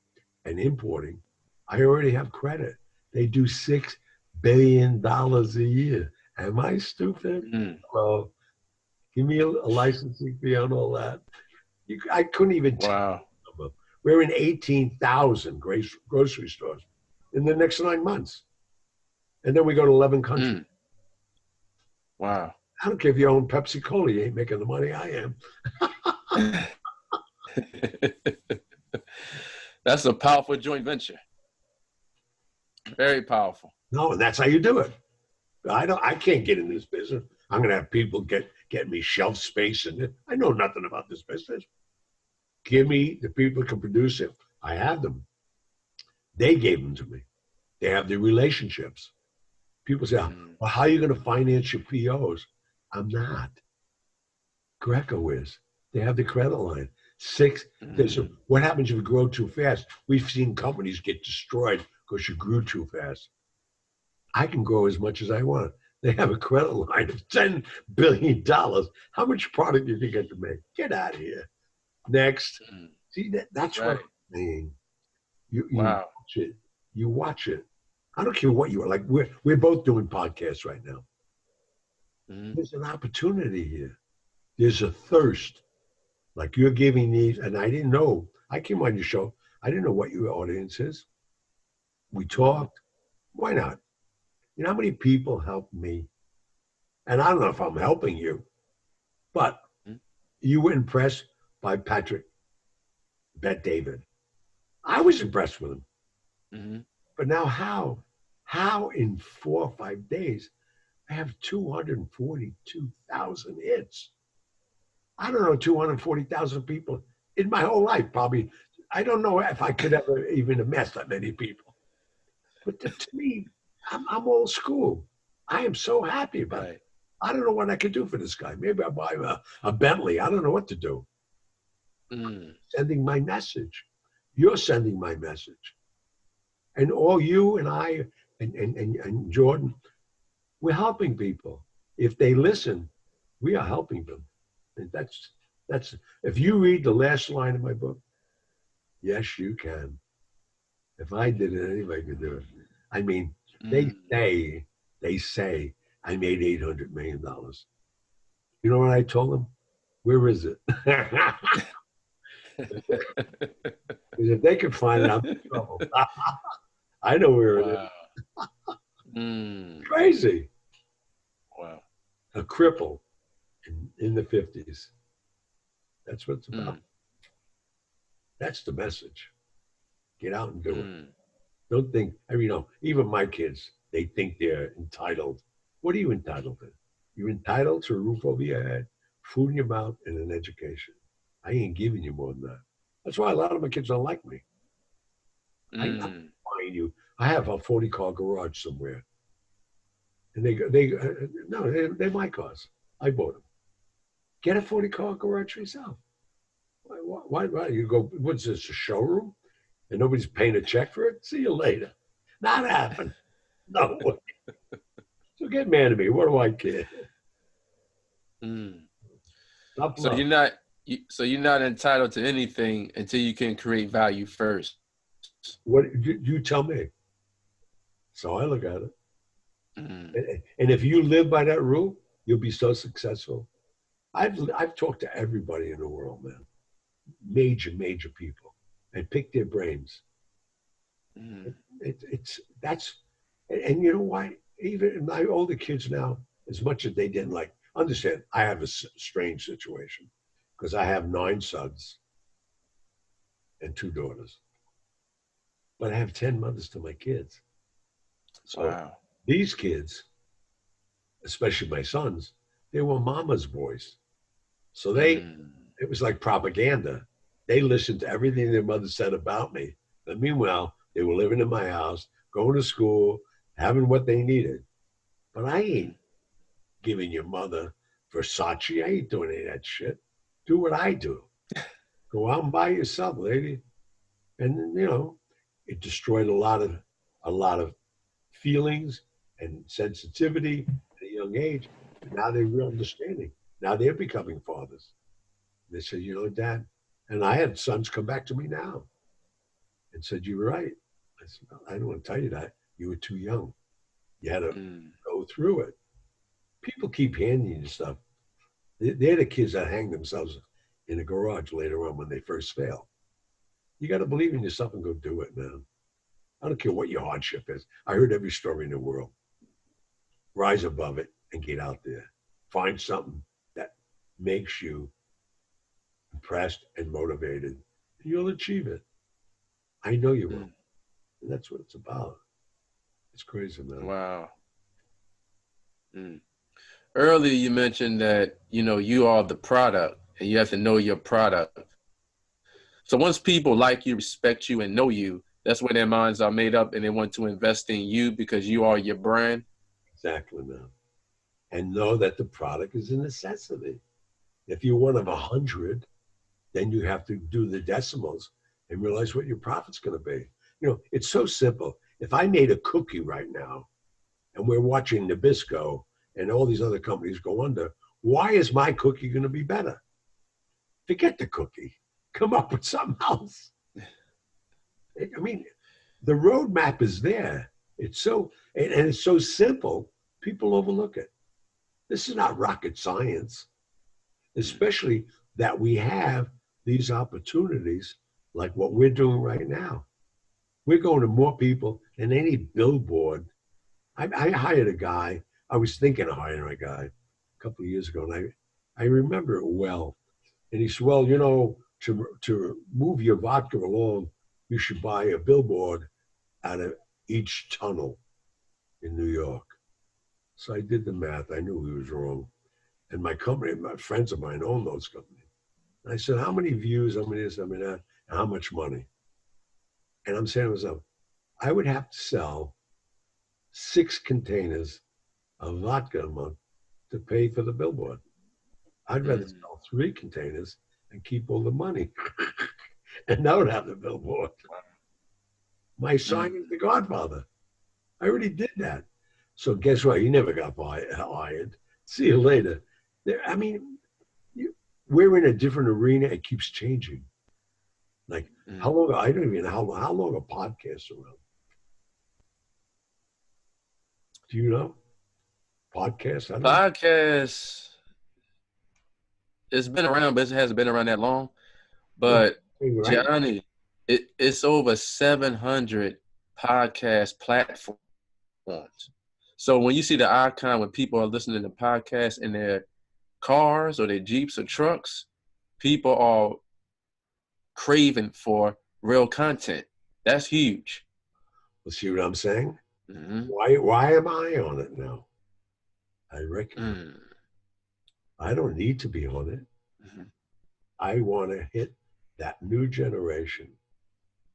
and importing. I already have credit. They do $6 billion a year. Am I stupid? Well, give me a licensing fee on all that. I couldn't even
wow.
tell them. We're in 18,000 grocery stores in the next 9 months. And then we go to 11 countries.
Wow.
I don't care if you own Pepsi Cola, you ain't making the money I am.
That's a powerful joint venture. Very powerful.
No, and that's how you do it. I can't get in this business. I'm going to have people get me shelf space in it. I know nothing about this business. Give me the people who can produce it. I have them. They gave them to me. They have the relationships. People say, well, how are you going to finance your POs? I'm not. Greco is. They have the credit line. What happens if you grow too fast? We've seen companies get destroyed because you grew too fast. I can grow as much as I want. They have a credit line of $10 billion. How much product do you think I can make? Get out of here. Next. See, that's
Right.
what I'm saying. You
Wow.
watch it. You watch it. I don't care what you are. Like we're both doing podcasts right now. There's an opportunity here. There's a thirst. Like you're giving these, and I didn't know. I came on your show. I didn't know what your audience is. We talked. Why not? You know how many people helped me? And I don't know if I'm helping you, but you were impressed by Patrick Bet David. I was impressed with him. But now how in 4 or 5 days, I have 242,000 hits. I don't know 240,000 people in my whole life, probably. I don't know if I could ever even amass that many people. But to me, I'm old school. I am so happy about it. I don't know what I could do for this guy. Maybe I'll buy him a Bentley. I don't know what to do. Sending my message. You're sending my message. And all you and I and Jordan, we're helping people. If they listen, we are helping them. And that's if you read the last line of my book, yes, you can. If I did it, anybody could do it. I mean, they say I made $800 million. You know what I told them? Where is it? Because if they could find it, I'm in trouble. I know where it is. Crazy.
Wow.
A cripple in the 50s. That's what it's about. That's the message. Get out and do it. Don't think, even my kids, they think they're entitled. What are you entitled to? You're entitled to a roof over your head, food in your mouth, and an education. I ain't giving you more than that. That's why a lot of my kids don't like me. I'm not buying you. I have a 40-car garage somewhere. And they're my cars. I bought them. Get a 40-car garage yourself. Why? You go, what's this, a showroom? And nobody's paying a check for it? See you later. Not happening. No way. So get mad at me. What do I care?
So you're not entitled to anything until you can create value first.
What you tell me? So I look at it. And if you live by that rule, you'll be so successful. I've talked to everybody in the world, man. Major people, and pick their brains. And you know why? Even my older kids now, as much as they didn't like, understand, I have a strange situation because I have 9 sons and 2 daughters, but I have 10 mothers to my kids. So these kids, especially my sons, they were mama's boys. So it was like propaganda. They listened to everything their mother said about me. But meanwhile, they were living in my house, going to school, having what they needed. But I ain't giving your mother Versace. I ain't doing any of that shit. Do what I do. Go out and buy yourself, lady. And it destroyed a lot of feelings and sensitivity at a young age. And now they're real understanding. Now they're becoming fathers. They said, Dad, and I had sons come back to me now and said, you were right. I said, well, I don't want to tell you that. You were too young. You had to go through it. People keep handing you stuff. They're the kids that hang themselves in a garage later on when they first fail. You got to believe in yourself and go do it, man. I don't care what your hardship is. I heard every story in the world. Rise above it and get out there. Find something that makes you impressed and motivated. You'll achieve it. I know you will. And that's what it's about. It's crazy, man.
Wow. Earlier you mentioned that, you are the product and you have to know your product. So once people like you, respect you, and know you, that's when their minds are made up and they want to invest in you because you are your brand.
Exactly, man. And know that the product is a necessity. If you're one of 100, then you have to do the decimals and realize what your profit's going to be. It's so simple. If I made a cookie right now and we're watching Nabisco and all these other companies go under, why is my cookie going to be better? Forget the cookie. Come up with something else. I mean, the roadmap is there. It's so, and it's so simple, people overlook it. This is not rocket science, especially that we have these opportunities like what we're doing right now. We're going to more people than any billboard. I hired a guy. I was thinking of hiring a guy a couple of years ago, and I remember it well. And he said, well, you know, to move your vodka along, you should buy a billboard out of each tunnel in New York. So I did the math. I knew he was wrong. And my company, my friends of mine own those companies. And I said, how many views, how many this, how many that, and how much money? And I'm saying to myself, I would have to sell 6 containers of vodka a month to pay for the billboard. I'd rather sell 3 containers and keep all the money and not have the billboard. My sign is The Godfather. I already did that. So guess what? He never got hired. See you later. I mean, we're in a different arena. It keeps changing. Like how long? I don't even know how long a podcast around. Do you know? Podcast?
Podcast. It's been around, but it hasn't been around that long. But
Right?
Gianni, it's over 700 podcast platforms. So when you see the icon when people are listening to podcasts in their cars or their Jeeps or trucks, people are craving for real content. That's huge.
Well, see what I'm saying? Why am I on it now? I reckon I don't need to be on it. I want to hit that new generation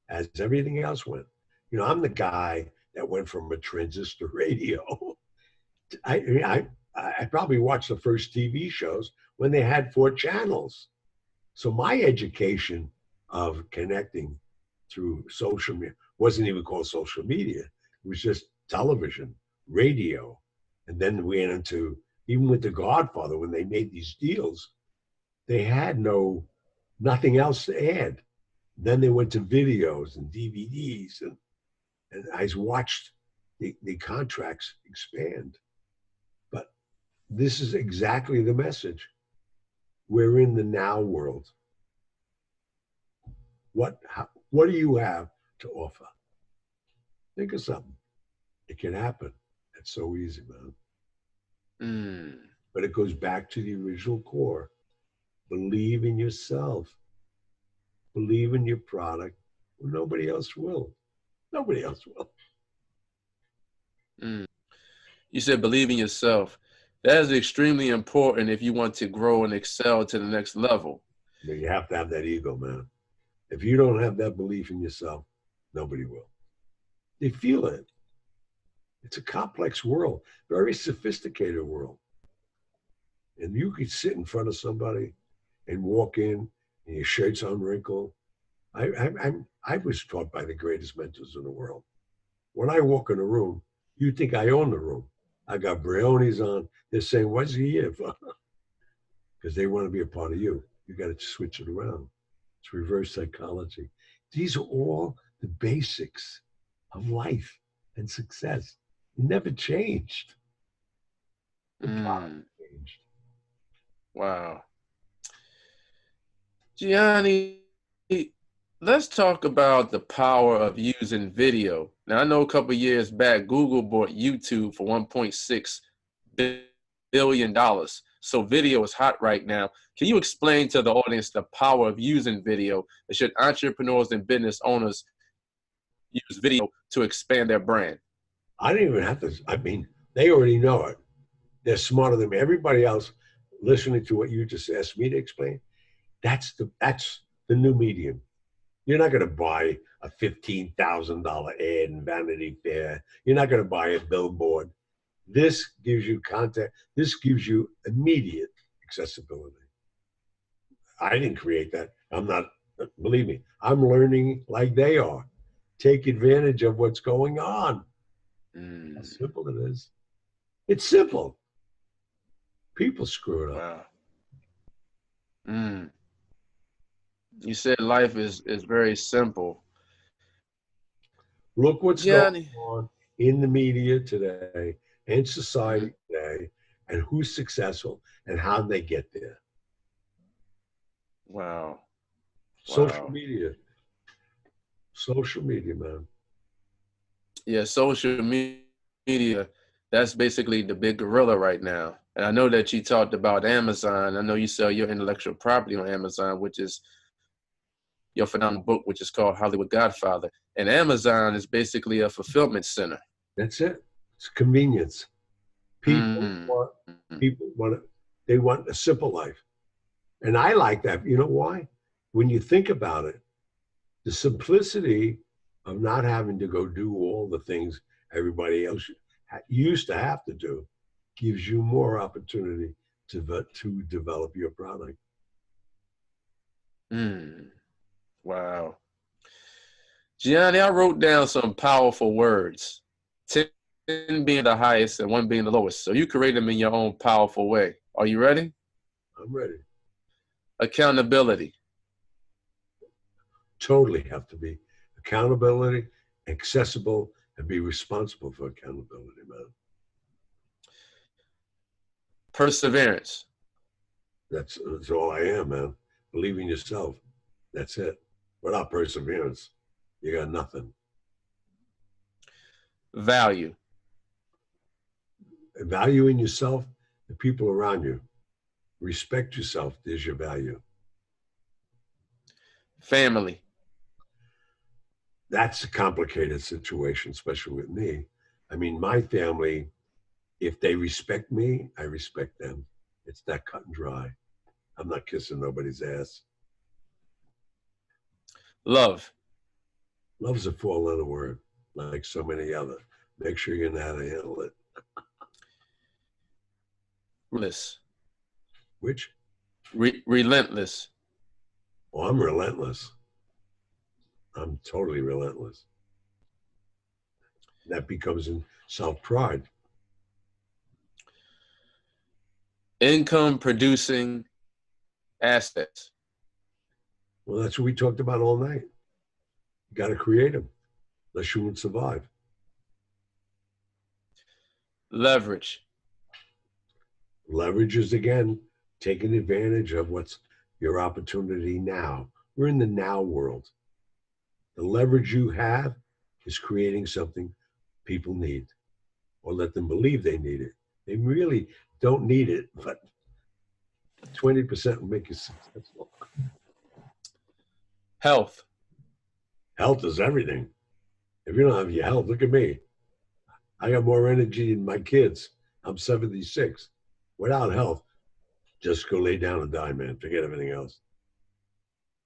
as everything else went. You know, I'm the guy that went from a transistor radio. I probably watched the first TV shows when they had 4 channels. So my education of connecting through social media wasn't even called social media. It was just television, radio. And then we went into, even with The Godfather, when they made these deals, they had nothing else to add. Then they went to videos and DVDs, and I watched the contracts expand. But this is exactly the message. We're in the now world. What do you have to offer? Think of something. It can happen. It's so easy, man. But it goes back to the original core. Believe in yourself. Believe in your product. Well, nobody else will. Nobody else will.
You said believe in yourself. That is extremely important if you want to grow and excel to the next level.
But you have to have that ego, man. If you don't have that belief in yourself, nobody will. They feel it. It's a complex world, very sophisticated world. And you could sit in front of somebody and walk in and your shirt's unwrinkled. I was taught by the greatest mentors in the world. When I walk in a room, you think I own the room. I got Brioni's on. They're saying, what's he here for? Because they want to be a part of you. You got to switch it around. It's reverse psychology. These are all the basics of life and success. It never changed. The product changed.
Wow. Gianni, let's talk about the power of using video. Now, I know a couple of years back, Google bought YouTube for $1.6 billion. So video is hot right now. Can you explain to the audience the power of using video? And should entrepreneurs and business owners use video to expand their brand?
I didn't even have to. I mean, they already know it. They're smarter than me. Everybody else listening to what you just asked me to explain, that's the new medium. You're not going to buy a $15,000 ad in Vanity Fair. You're not going to buy a billboard. This gives you content. This gives you immediate accessibility. I didn't create that. I'm not, believe me, I'm learning like they are. Take advantage of what's going on. How simple it is. It's simple. People screw it up.
Wow. You said life is very simple.
Look what's going
Gianni.
on in the media today and society today, and who's successful and how they get there.
Wow.
Social
Wow.
media. Social media, man.
Yeah, social media, that's basically the big gorilla right now. And I know that you talked about Amazon. I know you sell your intellectual property on Amazon, which is your phenomenal book, which is called Hollywood Godfather. And Amazon is basically a fulfillment center.
That's it. It's convenience. People
Mm-hmm.
want they want a simple life. And I like that. You know why? When you think about it, the simplicity of not having to go do all the things everybody else used to have to do gives you more opportunity to develop your product.
Wow. Gianni, I wrote down some powerful words, 10 being the highest and 1 being the lowest. So you create them in your own powerful way. Are you ready?
I'm ready.
Accountability.
Totally have to be accountability, accessible, and be responsible for accountability, man.
Perseverance.
That's all I am, man. Believe in yourself. That's it. Without perseverance, you got nothing.
Value.
Valuing yourself, the people around you. Respect yourself. There's your value.
Family.
That's a complicated situation, especially with me. I mean, my family, if they respect me, I respect them. It's that cut and dry. I'm not kissing nobody's ass.
Love.
Love's a four-letter word, like so many other. Make sure you know how to handle it.
Relentless.
Which?
Relentless.
Oh, I'm relentless. I'm totally relentless. That becomes in self-pride.
Income producing assets.
Well, that's what we talked about all night. You got to create them, unless you would survive.
Leverage.
Leverage is, again, taking advantage of what's your opportunity now. We're in the now world. The leverage you have is creating something people need, or let them believe they need it. They really don't need it, but 20% will make you successful.
Health.
Health is everything. If you don't have your health, look at me. I got more energy than my kids. I'm 76. Without health, just go lay down and die, man. Forget everything else.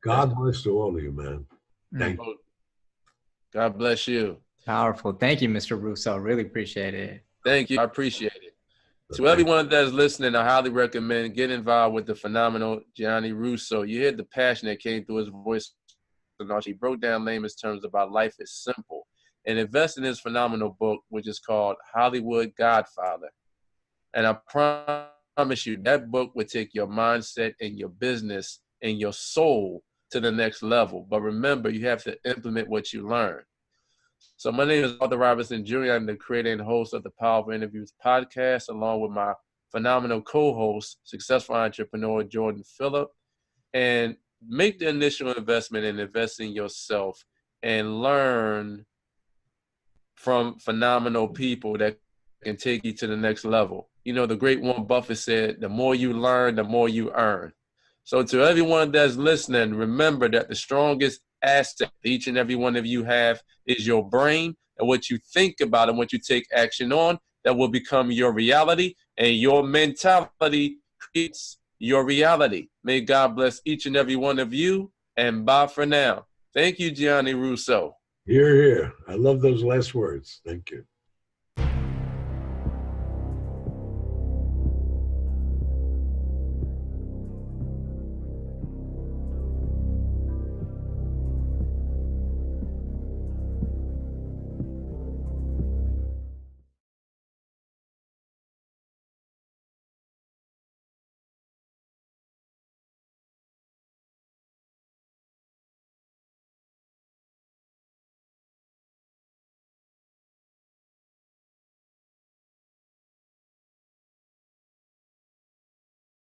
God bless to all of you, man. Thank you.
God bless you.
Powerful. Thank you, Mr. Russo. Really appreciate it.
Thank you. I appreciate it. To everyone that's listening, I highly recommend get involved with the phenomenal Gianni Russo. You hear the passion that came through his voice. He broke down layman's terms about life is simple. And invest in his phenomenal book, which is called Hollywood Godfather. And I promise you, that book will take your mindset and your business and your soul to the next level. But remember, you have to implement what you learn. So my name is Arthur Robinson Jr. I'm the creator and host of the Powerful Interviews podcast, along with my phenomenal co-host, successful entrepreneur Jordan Phillip. And make the initial investment and invest in yourself and learn from phenomenal people that can take you to the next level. You know, the great Warren Buffett said, the more you learn, the more you earn. So to everyone that's listening, remember that the strongest asset each and every one of you have is your brain, and what you think about and what you take action on, that will become your reality, and your mentality creates your reality. May God bless each and every one of you, and bye for now. Thank you, Gianni Russo.
Hear, hear. I love those last words. Thank you.